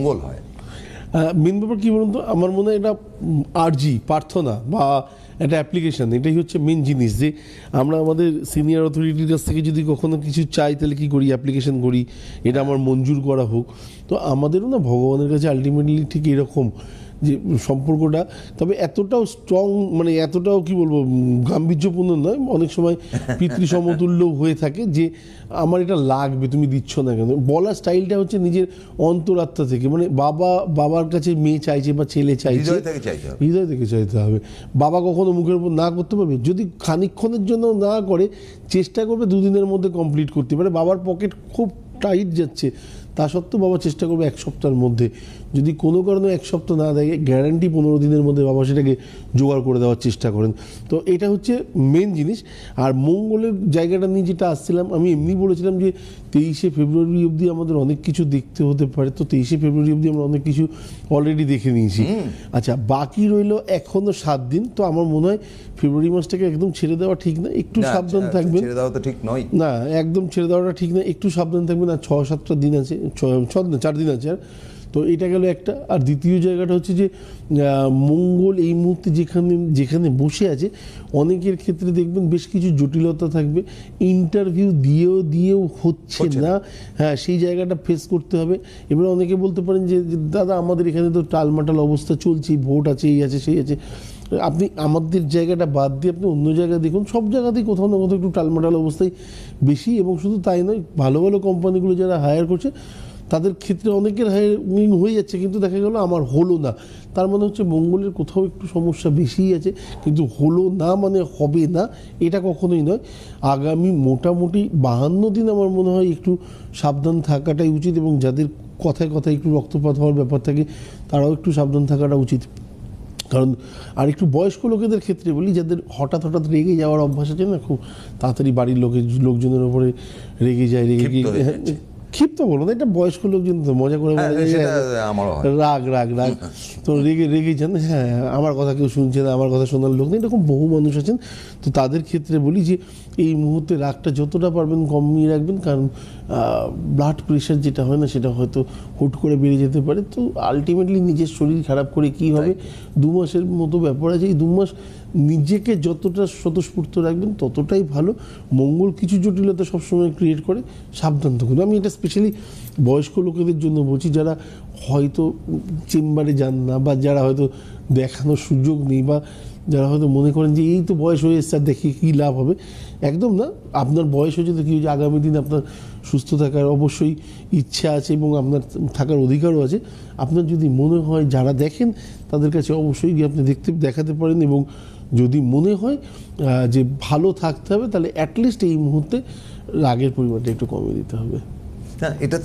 মঙ্গল হয়? মেন ব্যাপার কী বলুন তো, আমার মনে হয় এটা আরজি প্রার্থনা বা একটা অ্যাপ্লিকেশান, এটাই হচ্ছে মেন জিনিস। যে আমরা আমাদের সিনিয়র অথরিটির কাছ থেকে যদি কখনো কিছু চাই তাহলে কী করি, অ্যাপ্লিকেশান করি, এটা আমার মঞ্জুর করা হোক। তো আমাদেরও না ভগবানের কাছে আলটিমেটলি ঠিক এরকম যে সম্পর্কটা, তবে এতটাও স্ট্রং, মানে এতটাও কি বলবো গাম্ভীর্যপূর্ণ নয়, অনেক সময় পিতৃসমতুল্য হয়ে থাকে যে আমার এটা লাগবে, তুমি দিচ্ছ না কেন। বলার স্টাইলটা হচ্ছে নিজের অন্তরাত্মা থেকে, মানে বাবার কাছে মেয়ে চাইছে বা ছেলে চাইছে, হৃদয় থেকে চাইতে হবে। বাবা কখনো মুখের উপর না করতে পারবে, যদি খানিকক্ষণের জন্য না করে চেষ্টা করবে দুদিনের মধ্যে কমপ্লিট করতে পারে। বাবার পকেট খুব টাইট যাচ্ছে, তা সত্ত্বেও বাবা চেষ্টা করবে এক সপ্তাহের মধ্যে, যদি কোনো কারণে এক সপ্তাহ না দেয় গ্যারান্টি 15 দিনের মধ্যে বাবা সেটাকে জোগাড় করে দেওয়ার চেষ্টা করেন। তো এটা হচ্ছে মেন জিনিস। আর মঙ্গলের জায়গাটা নিয়ে যেটা আসছিলাম, আমি এমনি বলেছিলাম যে 23শে ফেব্রুয়ারি অবধি আমাদের অনেক কিছু দেখতে হতে পারে। তো 23শে ফেব্রুয়ারি অবধি আমরা অনেক কিছু অলরেডি দেখে নিয়েছি। আচ্ছা, বাকি রইল এখনও 7 দিন। তো আমার মনে হয় ফেব্রুয়ারি মাসটাকে একদম ছেড়ে দেওয়া ঠিক না, একটু সাবধান থাকবেন। ছেড়ে দেওয়া তো ঠিক নয়, না একদম ছেড়ে দেওয়াটা ঠিক না, একটু সাবধান থাকবেন। আর 6-7টা দিন আছে, 4 দিন আছে। আর তো এটা গেল একটা। আর দ্বিতীয় জায়গাটা হচ্ছে যে মঙ্গল এই মুহূর্তে যেখানে বসে আছে, অনেকের ক্ষেত্রে দেখবেন বেশ কিছু জটিলতা থাকবে, ইন্টারভিউ দিয়েও হচ্ছে না। হ্যাঁ, সেই জায়গাটা ফেস করতে হবে। এবার অনেকে বলতে পারেন যে দাদা আমাদের এখানে তো টালমাটাল অবস্থা চলছে, ভোট আছে, এই আছে সেই আছে। আপনি আমাদের জায়গাটা বাদ দিয়ে আপনি অন্য জায়গায় দেখুন, সব জায়গাতেই কোথাও না কোথাও একটু টালমাটাল অবস্থায় বেশি। এবং শুধু তাই নয়, ভালো ভালো কোম্পানিগুলো যারা হায়ার করছে তাদের ক্ষেত্রে অনেকের হায়ারিং হয়ে যাচ্ছে, কিন্তু দেখা গেল আমার হলো না। তার মানে হচ্ছে মঙ্গলের কোথাও একটু সমস্যা বেশিই আছে, কিন্তু হলো না মানে হবে না এটা কখনোই নয়। আগামী মোটামুটি 52 দিন আমার মনে হয় একটু সাবধান থাকাটাই উচিত, এবং যাদের কথায় কথায় একটু রক্তপাত হওয়ার ব্যাপার থাকে তারাও একটু সাবধান থাকাটা উচিত। কারণ আর একটু বয়স্ক লোকেদের ক্ষেত্রে বলি, যাদের হঠাৎ রেগে যাওয়ার অভ্যাস আছে না, খুব তাড়াতাড়ি বাড়ির লোকজনের ওপরে রেগে যায়, ক্ষিপ্ত বলো না, এটা বয়স্ক লোকজন তো মজা করে রাগ তো রেগে যান। হ্যাঁ, আমার কথা কেউ শুনছে না, আমার কথা শোনার লোক নেই, এরকম বহু মানুষ আছেন। তো তাদের ক্ষেত্রে বলি যে এই মুহূর্তে রাগটা যতটা পারবেন কমিয়ে রাখবেন, কারণ ব্লাড প্রেশার যেটা হয় না সেটা হয়তো হুট করে বেড়ে যেতে পারে। তো আলটিমেটলি নিজের শরীর খারাপ করে কি হবে, 2 মাসের মতো ব্যাপার আছে। এই 2 মাস নিজেকে যতটা স্বতঃস্ফূর্ত রাখবেন ততটাই ভালো। মঙ্গল কিছু জটিলতা সবসময় ক্রিয়েট করে, সাবধান থাকুন। আমি এটা স্পেশালি বয়স্ক লোকেদের জন্য বলছি, যারা হয়তো চেম্বারে যান না, বা যারা হয়তো দেখানোর সুযোগ নেই, বা যারা হয়তো মনে করেন যে এই তো বয়স হয়ে এসছে আর দেখি কী লাভ হবে। একদম না, আপনার বয়স হয়েছে তো কী হয়েছে, আগামী দিন আপনার সুস্থ থাকার অবশ্যই ইচ্ছা আছে এবং আপনার থাকার অধিকারও আছে। আপনার যদি মনে হয়, যারা দেখেন তাদের কাছে অবশ্যই গিয়ে আপনি দেখাতে পারেন, এবং যদি মনে হয় যে ভালো থাকতে হবে, তাহলে অ্যাটলিস্ট এই মুহূর্তে রাগের পরিমাণটা একটু কমিয়ে দিতে হবে। হ্যাঁ, এটা